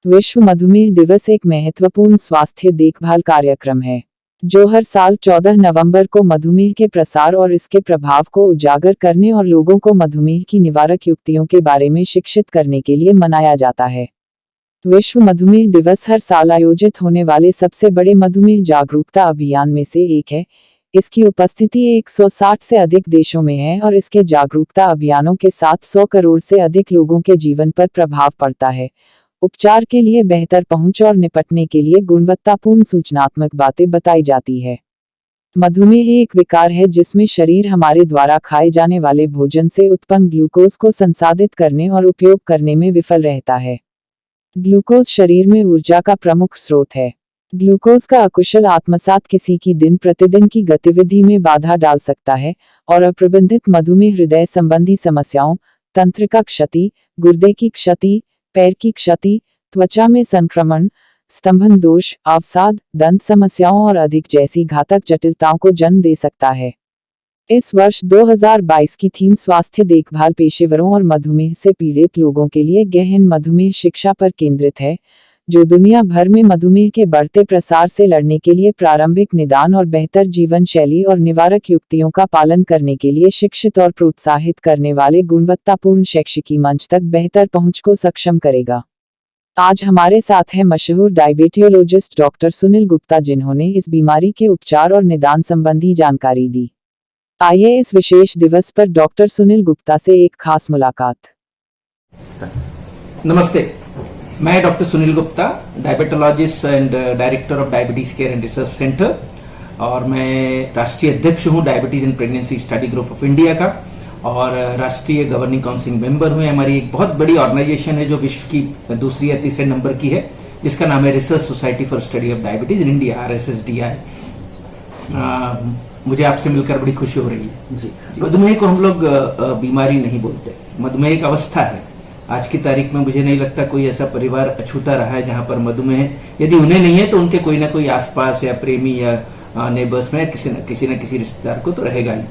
विश्व मधुमेह दिवस एक महत्वपूर्ण स्वास्थ्य देखभाल कार्यक्रम है जो हर साल 14 नवंबर को मधुमेह के प्रसार और इसके प्रभाव को उजागर करने और लोगों को मधुमेह की निवारक युक्तियों के बारे में शिक्षित करने के लिए मनाया जाता है। विश्व मधुमेह दिवस हर साल आयोजित होने वाले सबसे बड़े मधुमेह जागरूकता अभियान में से एक है। इसकी उपस्थिति 160 से अधिक देशों में है और इसके जागरूकता अभियानों के साथ 100 करोड़ से अधिक लोगों के जीवन पर प्रभाव पड़ता है। उपचार के लिए बेहतर पहुंच और निपटने के लिए गुणवत्तापूर्ण सूचनात्मक बातें बताई जाती है। मधुमेह एक विकार है जिसमें शरीर हमारे द्वारा खाए जाने वाले भोजन से उत्पन्न ग्लूकोज को संसाधित करने और उपयोग करने में विफल रहता है। ग्लूकोज शरीर में ऊर्जा का प्रमुख स्रोत है। ग्लूकोज का अकुशल आत्मसात किसी की दिन प्रतिदिन की गतिविधि में बाधा डाल सकता है और अप्रबंधित मधुमेह हृदय संबंधी समस्याओं, तंत्रिका क्षति, गुर्दे की क्षति, पैर की क्षति, त्वचा में संक्रमण, स्तंभन दोष, अवसाद, दंत समस्याओं और अधिक जैसी घातक जटिलताओं को जन्म दे सकता है। इस वर्ष 2022 की थीम स्वास्थ्य देखभाल पेशेवरों और मधुमेह से पीड़ित लोगों के लिए गहन मधुमेह शिक्षा पर केंद्रित है, जो दुनिया भर में मधुमेह के बढ़ते प्रसार से लड़ने के लिए प्रारंभिक निदान और बेहतर जीवन शैली और निवारक युक्तियों का पालन करने के लिए शिक्षित और प्रोत्साहित करने वाले गुणवत्तापूर्ण शैक्षिकी मंच तक बेहतर पहुंच को सक्षम करेगा। आज हमारे साथ हैं मशहूर डायबिटियोलॉजिस्ट डॉक्टर सुनील गुप्ता, जिन्होंने इस बीमारी के उपचार और निदान संबंधी जानकारी दी। आइए इस विशेष दिवस पर डॉक्टर सुनील गुप्ता से एक खास मुलाकात। नमस्ते, मैं doctor Sunil Gupta, diabetologist and director of diabetes care and research centre, और मैं राष्ट्रीय अध्यक्ष हूं diabetes and pregnancy study group of India का, और राष्ट्रीय गवर्निंग काउंसिल मेंबर हूं। हमारी एक बहुत बड़ी ऑर्गेनाइजेशन है जो विश्व की दूसरी या तीसरे नंबर की है, जिसका नाम है research society for study of diabetes in India, RSSDI। मुझे आपसे मिलकर बड़ी खुशी हो रही है जी। मधुमेह को हम लोग बीमारी नहीं बोलते, मधुमेह एक अवस्था है। आज की तारीख में मुझे नहीं लगता कोई ऐसा परिवार अछूता रहा है जहां पर मधुमेह, यदि उन्हें नहीं है तो उनके कोई ना कोई आसपास या प्रेमी या नेबर्स में किसी न किसी रिश्तेदार को तो रहेगा ही।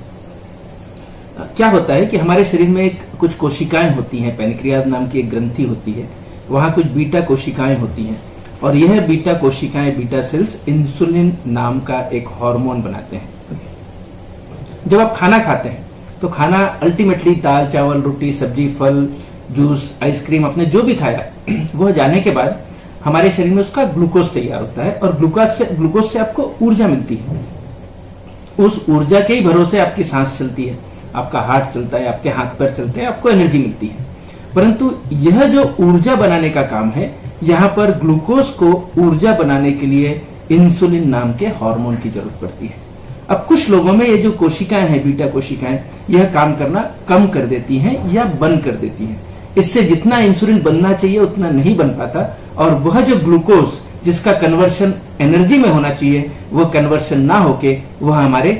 क्या होता है कि हमारे शरीर में कुछ कोशिकाएं होती हैं, पैनक्रियाज नाम की एक ग्रंथि होती है, वहां कुछ बीटा कोशिकाएं होती हैं, और यह बीटा कोशिकाएं, बीटा सेल्स, इंसुलिन नाम का एक हार्मोन बनाते हैं। जब आप खाना खाते हैं तो खाना अल्टीमेटली दाल, चावल, रोटी, सब्जी, फल, जूस, आइसक्रीम, आपने जो भी खाया वह जाने के बाद हमारे शरीर में उसका ग्लूकोज तैयार होता है, और ग्लूकोज से आपको ऊर्जा मिलती है। उस ऊर्जा के ही भरोसे आपकी सांस चलती है, आपका हार्ट चलता है, आपके हाथ पैर चलते हैं, आपको एनर्जी मिलती है। परंतु यह जो ऊर्जा बनाने का काम है, यहाँ पर ग्लूकोज को ऊर्जा बनाने के लिए इंसुलिन नाम के हार्मोन की जरूरत पड़ती है। अब कुछ लोगों में ये जो कोशिकाएं हैं, बीटा कोशिकाएं, यह काम करना कम कर देती हैं या बंद कर देती हैं। इससे जितना इंसुलिन बनना चाहिए उतना नहीं बन पाता, और वह जो ग्लूकोज जिसका कन्वर्शन एनर्जी में होना चाहिए, वह कन्वर्शन ना होके वह हमारे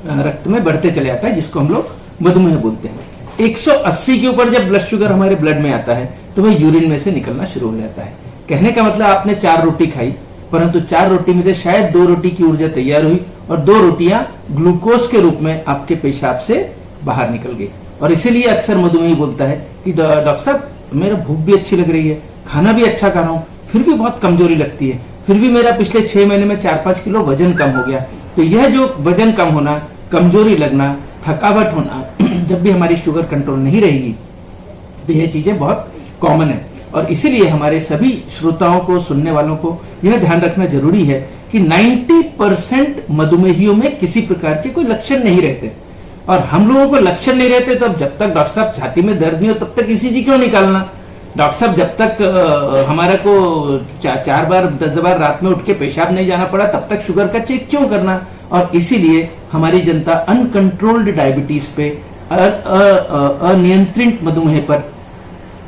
रक्त में बढ़ते चले जाता है, जिसको हम लोग मधुमेह बोलते हैं। 180 के ऊपर जब ब्लड शुगर हमारे ब्लड में आता है तो वह यूरिन में से निकलना शुरू हो जाता है। कहने का मतलब आपने 4 रोटी खाई, परंतु 4 रोटी में से शायद 2 रोटी की ऊर्जा तैयार हुई और 2 रोटियां ग्लूकोज के रूप में आपके पेशाब से बाहर निकल गई। और इसीलिए अक्सर मधुमेही बोलता है कि डॉक्टर साहब, मेरा भूख भी अच्छी लग रही है, खाना भी अच्छा खा रहा हूं, फिर भी बहुत कमजोरी लगती है, फिर भी मेरा पिछले 6 महीने में 4-5 किलो वजन कम हो गया। तो यह जो वजन कम होना, कमजोरी लगना, थकावट होना, जब भी हमारी शुगर कंट्रोल नहीं रहेगी तो यह चीजें बहुत कॉमन है। और इसीलिए हमारे सभी श्रोताओं को, सुनने वालों को यह ध्यान रखना जरूरी है कि 90% मधुमेहियों में किसी प्रकार के कोई लक्षण नहीं रहते, और हम लोगों को लक्षण नहीं रहते तो अब जब तक डॉक्टर साहब छाती में दर्द नहीं हो तब तक ECG क्यों निकालना? डॉक्टर साहब जब तक हमारा को 4 बार 10 बार रात में उठ के पेशाब नहीं जाना पड़ा तब तक शुगर का चेक क्यों करना? और इसीलिए हमारी जनता अनकंट्रोल्ड डायबिटीज पे, अनियंत्रित मधुमेह पर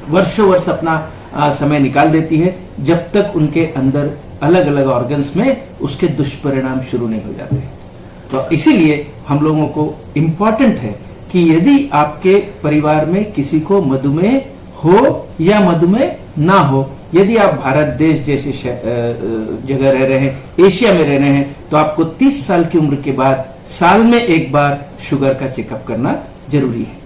वर्षों वर्ष अपना समय निकाल देती है, जब तक उनके अंदर अलग अलग ऑर्गन्स में उसके दुष्परिणाम शुरू नहीं हो जाते। तो इसीलिए हम लोगों को इम्पोर्टेंट है कि यदि आपके परिवार में किसी को मधुमेह हो या मधुमेह ना हो, यदि आप भारत देश जैसे जगह रह रहे हैं, एशिया में रह रहे हैं, तो आपको 30 साल की उम्र के बाद साल में एक बार शुगर का चेकअप करना जरूरी है।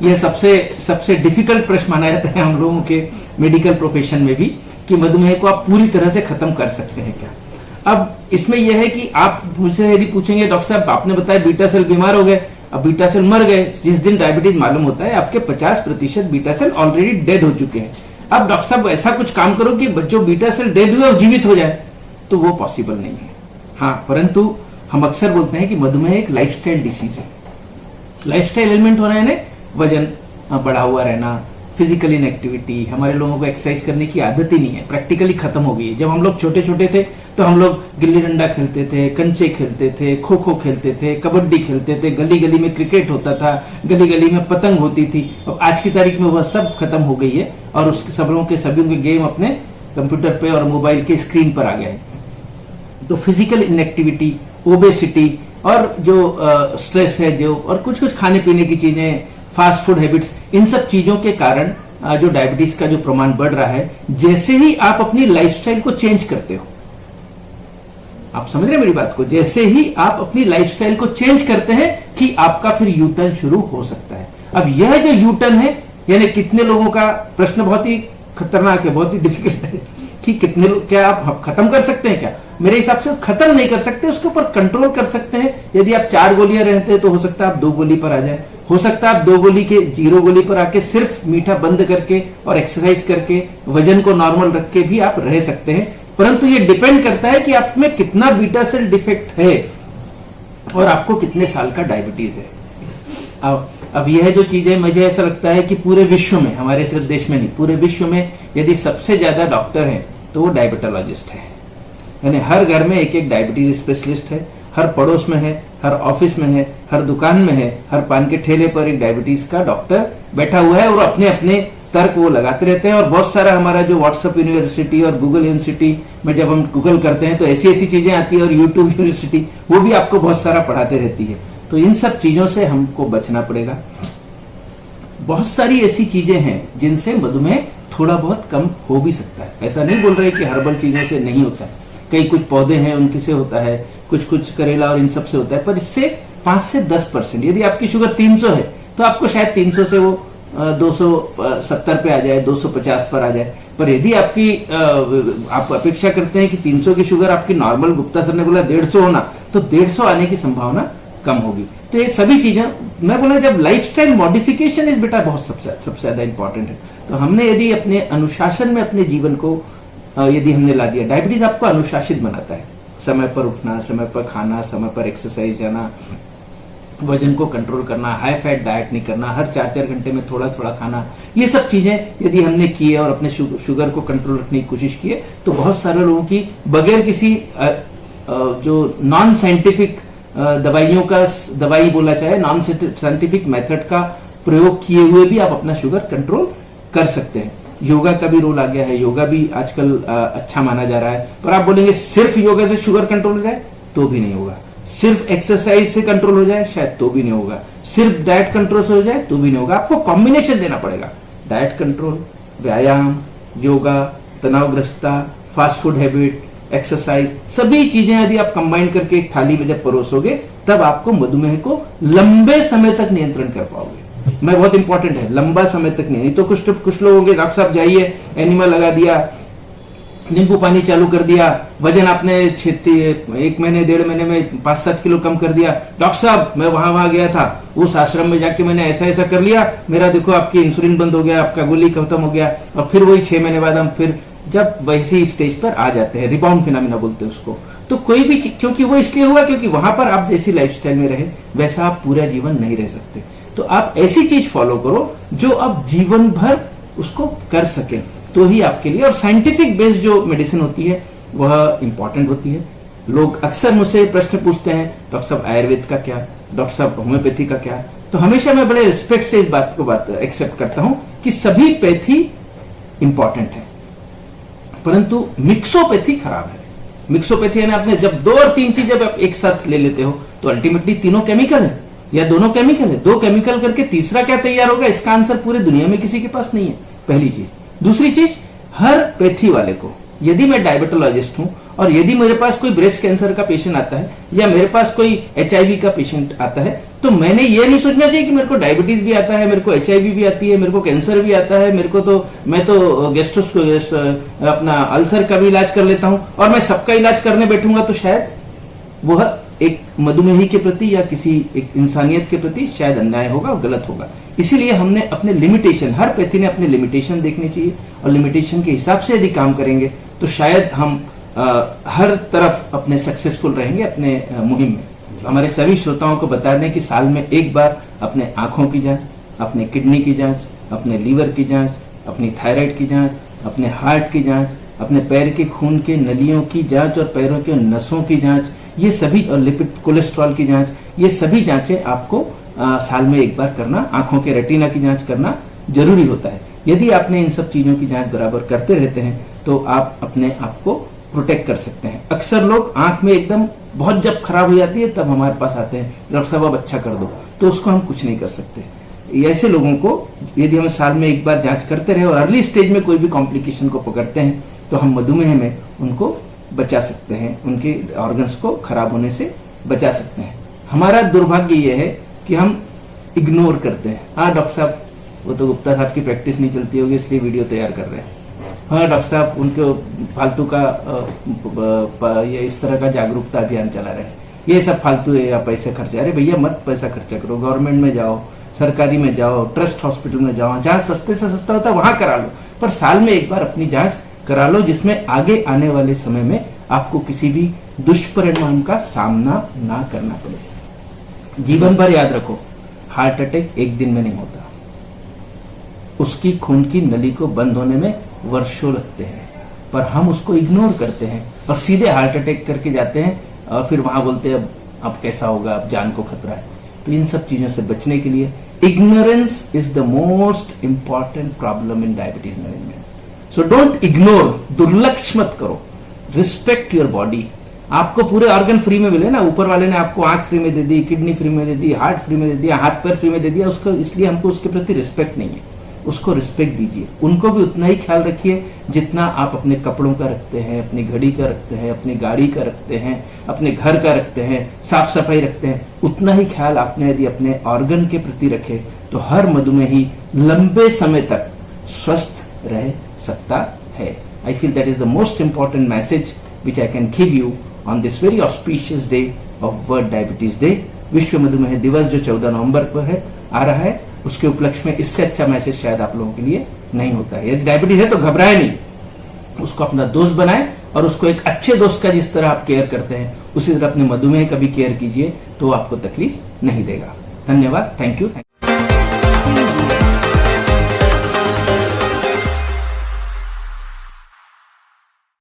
यह सबसे डिफिकल्ट प्रश्न माना जाता है हम लोगों के मेडिकल प्रोफेशन में भी, कि मधुमेह को आप पूरी तरह से खत्म कर सकते हैं क्या। अब इसमें यह है कि आप मुझसे यदि पूछेंगे डॉक्टर साहब आपने बताया बीटा सेल बीमार हो गए, अब बीटा सेल मर गए, जिस दिन डायबिटीज मालूम होता है आपके 50% बीटा सेल ऑलरेडी डेड हो चुके हैं। अब डॉक्टर साहब ऐसा कुछ काम करो कि जो बीटा सेल डेड हुए और जीवित हो जाए, तो वो पॉसिबल नहीं है। हाँ, परंतु हम अक्सर बोलते हैं कि मधुमेह एक लाइफस्टाइल डिसीज है। लाइफस्टाइल एलिमेंट हो रहे हैं, वजन बढ़ा हुआ रहना, फिजिकल इनएक्टिविटी, हमारे लोगों को एक्सरसाइज करने की आदत ही नहीं है, प्रैक्टिकली खत्म हो गई है। जब हम लोग छोटे छोटे थे तो हम लोग गिल्ली डंडा खेलते थे, कंचे खेलते थे, खो खो खेलते थे, कबड्डी खेलते थे, गली गली में क्रिकेट होता था, गली गली में पतंग होती थी। अब आज की तारीख में वह सब खत्म हो गई है और उसके सभी के गेम अपने कंप्यूटर पे और मोबाइल के स्क्रीन पर आ गए हैं। तो फिजिकल इनएक्टिविटी, ओबेसिटी और जो स्ट्रेस है जो, और कुछ कुछ खाने पीने की चीजें, फास्ट फूड हैबिट्स, इन सब चीजों के कारण जो डायबिटीज का जो प्रमाण बढ़ रहा है, जैसे ही आप अपनी लाइफस्टाइल को चेंज करते हो, आप समझ रहे हैं मेरी बात को, जैसे ही आप अपनी लाइफस्टाइल को चेंज करते हैं कि आपका फिर यू टर्न शुरू हो सकता है। अब यह जो यू टर्न है, यानी कितने लोगों का प्रश्न बहुत ही खतरनाक है, बहुत ही डिफिकल्ट है कि कितने लोग, क्या आप खत्म कर सकते हैं क्या? मेरे हिसाब से खत्म नहीं कर सकते, उसके ऊपर कंट्रोल कर सकते हैं। यदि आप 4 गोलियां रहते हैं तो हो सकता है आप 2 गोली पर आ जाए, हो सकता है आप 2 गोली के 0 गोली पर आके सिर्फ मीठा बंद करके और एक्सरसाइज करके वजन को नॉर्मल रख के भी आप रह सकते हैं। परंतु ये डिपेंड करता है कि आप में कितना बीटा सेल डिफेक्ट है और आपको कितने साल का डायबिटीज है। अब यह जो चीजें, मुझे ऐसा लगता है कि पूरे विश्व में, हमारे सिर्फ देश में नहीं, पूरे विश्व में यदि सबसे ज्यादा डॉक्टर हैं तो वो डायबिटोलॉजिस्ट है। यानी हर घर में एक एक डायबिटीज स्पेशलिस्ट है, हर पड़ोस में है, हर ऑफिस में है, हर दुकान में है, हर पान के ठेले पर एक डायबिटीज का डॉक्टर बैठा हुआ है और अपने अपने तर्क वो लगाते रहते हैं। और बहुत सारा हमारा जो व्हाट्सएप यूनिवर्सिटी और गूगल यूनिवर्सिटी में जब हम गूगल करते हैं तो ऐसी ऐसी चीजें आती है, और यूट्यूब यूनिवर्सिटी वो भी आपको बहुत सारा पढ़ाते रहती है। तो इन सब चीजों से हमको बचना पड़ेगा। बहुत सारी ऐसी चीजें हैं जिनसे मधुमेह थोड़ा बहुत कम हो भी सकता है। ऐसा नहीं बोल रहे कि हर्बल चीजों से नहीं होता है, कई कुछ पौधे हैं उनकी से होता है, कुछ कुछ करेला और इन सब से होता है, पर इससे 5 से 10%। यदि आपकी शुगर 300 है तो आपको शायद 300 से वो 270 पे आ जाए, 250 पर आ जाए। पर यदि आपकी आप अपेक्षा करते हैं कि 300 की शुगर आपकी नॉर्मल, गुप्ता सर ने बोला 150 होना, तो 150 आने की संभावना कम होगी। तो ये सभी चीजें मैं बोला, जब लाइफस्टाइल मॉडिफिकेशन इस बेटा बहुत सबसे ज्यादा इंपॉर्टेंट है। तो हमने यदि अपने अनुशासन में अपने जीवन को यदि हमने ला दिया, डायबिटीज आपको अनुशासित बनाता है, समय पर उठना, समय पर खाना, समय पर एक्सरसाइज जाना, वजन को कंट्रोल करना, हाई फैट डाइट नहीं करना, हर 4-4 घंटे में थोड़ा थोड़ा खाना, ये सब चीजें यदि हमने की है और अपने शुगर को कंट्रोल रखने की कोशिश की है, तो बहुत सारे लोगों की बगैर किसी जो नॉन साइंटिफिक दवाई बोला चाहे, नॉन साइंटिफिक मेथड का प्रयोग किए हुए भी आप अपना शुगर कंट्रोल कर सकते हैं। योगा का भी रोल आ गया है, योगा भी आजकल अच्छा माना जा रहा है। पर आप बोलेंगे सिर्फ योगा से शुगर कंट्रोल हो जाए तो भी नहीं होगा, सिर्फ एक्सरसाइज से कंट्रोल हो जाए शायद तो भी नहीं होगा, सिर्फ डाइट कंट्रोल से हो जाए तो भी नहीं होगा। आपको कॉम्बिनेशन देना पड़ेगा, डाइट कंट्रोल, व्यायाम, योगा, तनावग्रस्तता, फास्ट फूड हैबिट, एक्सरसाइज, सभी चीजें यदि आप कंबाइन करके एक थाली में जब परोसोगे, तब आपको मधुमेह को लंबे समय तक नियंत्रण कर पाओगे। मैं बहुत इंपॉर्टेंट है, लंबा समय तक नहीं तो कुछ लोग होंगे, डॉक्टर साहब जाइए, एनिमा लगा दिया, नींबू पानी चालू कर दिया, वजन आपने 1 महीने 1.5 महीने में 5-7 किलो कम कर दिया। डॉक्टर साहब मैं वहां गया था, उस आश्रम में जाके मैंने ऐसा कर लिया, मेरा देखो आपकी इंसुलिन बंद हो गया, आपका गोली खत्म हो गया। और फिर वही 6 महीने बाद हम फिर जब वैसी स्टेज पर आ जाते हैं, रिबाउंड फिनोमेना बोलते हैं उसको। तो कोई भी, क्योंकि वो इसलिए हुआ क्योंकि वहां पर आप जैसी लाइफस्टाइल में रहे वैसा आप पूरा जीवन नहीं रह सकते। तो आप ऐसी चीज फॉलो करो जो आप जीवन भर उसको कर सकें, तो ही आपके लिए। और साइंटिफिक बेस्ड जो मेडिसिन होती है वह इंपॉर्टेंट होती है। लोग अक्सर मुझसे प्रश्न पूछते हैं, डॉक्टर साहब आयुर्वेद का क्या, डॉक्टर साहब होम्योपैथी का क्या। तो हमेशा मैं बड़े रिस्पेक्ट से इस बात को एक्सेप्ट करता हूं कि सभी पैथी इंपॉर्टेंट है, परंतु मिक्सोपैथी खराब है। मिक्सोपैथी यानी आपने जब 2 और 3 चीज जब आप एक साथ ले लेते हो तो अल्टीमेटली तीनों केमिकल है या दोनों केमिकल है। 2 केमिकल करके तीसरा क्या तैयार होगा, इसका आंसर पूरे दुनिया में किसी के पास नहीं है, पहली चीज। दूसरी चीज, हर पैथी वाले को, यदि मैं डायबिटोलॉजिस्ट हूं और यदि मेरे पास कोई ब्रेस्ट कैंसर का पेशेंट आता है या मेरे पास कोई HIV का पेशेंट आता है, तो मैंने ये नहीं सोचना चाहिए कि मेरे को डायबिटीज भी आता है, मेरे को HIV भी आती है, मेरे को कैंसर भी आता है, मैं तो अपना अल्सर का भी इलाज कर लेता हूं और मैं सबका इलाज करने बैठूंगा तो शायद वह एक मधुमेही के प्रति या किसी एक इंसानियत के प्रति शायद अन्याय होगा और गलत होगा। इसीलिए हमने अपने लिमिटेशन, हर पैथी ने अपने लिमिटेशन देखनी चाहिए और लिमिटेशन के हिसाब से यदि काम करेंगे तो शायद हम हर तरफ अपने सक्सेसफुल रहेंगे अपने मुहिम में। हमारे सभी श्रोताओं को बता दें कि साल में एक बार अपने आंखों की जांच, अपने किडनी की जांच, अपने लीवर की जांच, अपनी थायराइड की जांच, अपने हार्ट की जांच, अपने पैर के खून के नलियों की जांच और पैरों के नसों की जांच, ये सभी, और लिपिड कोलेस्ट्रॉल की जांच, ये सभी जांचें आपको साल में एक बार करना, आंखों के रेटिना की जांच करना जरूरी होता है। यदि आपने इन सब चीजों की जांच बराबर करते रहते हैं तो आप अपने आप को प्रोटेक्ट कर सकते हैं। अक्सर लोग आंख में एकदम बहुत जब खराब हो जाती है तब हमारे पास आते हैं, डॉक्टर साहब आप अच्छा कर दो, तो उसको हम कुछ नहीं कर सकते। ऐसे लोगों को यदि हम साल में एक बार जांच करते रहे और अर्ली स्टेज में कोई भी कॉम्प्लिकेशन को पकड़ते हैं तो हम मधुमेह में उनको बचा सकते हैं, उनके ऑर्गन्स को खराब होने से बचा सकते हैं। हमारा दुर्भाग्य यह है कि हम इग्नोर करते हैं। हाँ डॉक्टर साहब, वो तो गुप्ता साहब की प्रैक्टिस नहीं चलती होगी इसलिए वीडियो तैयार कर रहे हैं। हाँ डॉक्टर साहब, उनको फालतू का ये इस तरह का जागरूकता अभियान चला रहे हैं, ये सब फालतू है या पैसे खर्चे। अरे भैया मत पैसा खर्चा करो, गवर्नमेंट में जाओ, सरकारी में जाओ, ट्रस्ट हॉस्पिटल में जाओ, जहां सस्ते से सस्ता होता है वहां करा लो, पर साल में एक बार अपनी जांच करा लो, जिसमें आगे आने वाले समय में आपको किसी भी दुष्परिणाम का सामना ना करना पड़े। जीवन भर याद रखो, हार्ट अटैक एक दिन में नहीं होता, उसकी खून की नली को बंद होने में वर्षों लगते हैं, पर हम उसको इग्नोर करते हैं और सीधे हार्ट अटैक करके जाते हैं और फिर वहां बोलते हैं अब कैसा होगा, अब जान को खतरा है। तो इन सब चीजों से बचने के लिए ignorance is the most important problem in diabetes management. So don't ignore, दुर्लक्ष्य मत करो, रिस्पेक्ट योर बॉडी। आपको पूरे ऑर्गन फ्री में मिले ना, ऊपर वाले ने आपको आंख फ्री में दे दी, किडनी फ्री में दे दी, हार्ट फ्री में दे दिया, हाथ पैर फ्री में दे दिया, उसको इसलिए हमको उसके प्रति रिस्पेक्ट नहीं है। उसको रिस्पेक्ट दीजिए, उनको भी उतना ही ख्याल रखिए जितना आप अपने कपड़ों का रखते हैं, अपनी घड़ी का रखते हैं, अपनी गाड़ी का रखते हैं, अपने घर का रखते हैं, साफ सफाई रखते हैं। उतना ही ख्याल आपने यदि अपने ऑर्गन के प्रति रखे तो हर मधुमेही लंबे समय तक स्वस्थ रह सकता है। I feel that is the most important message which I can give you on this very auspicious day of World Diabetes Day। विश्व मधुमेह दिवस जो 14 नवंबर को है आ रहा है, उसके उपलक्ष्य में इससे अच्छा मैसेज शायद आप लोगों के लिए नहीं होता है। यदि डायबिटीज है तो घबराए नहीं, उसको अपना दोस्त बनाए और उसको एक अच्छे दोस्त का जिस तरह आप केयर करते हैं उसी तरह अपने मधुमेह का भी केयर कीजिए, तो आपको तकलीफ नहीं देगा। धन्यवाद, थैंक यू।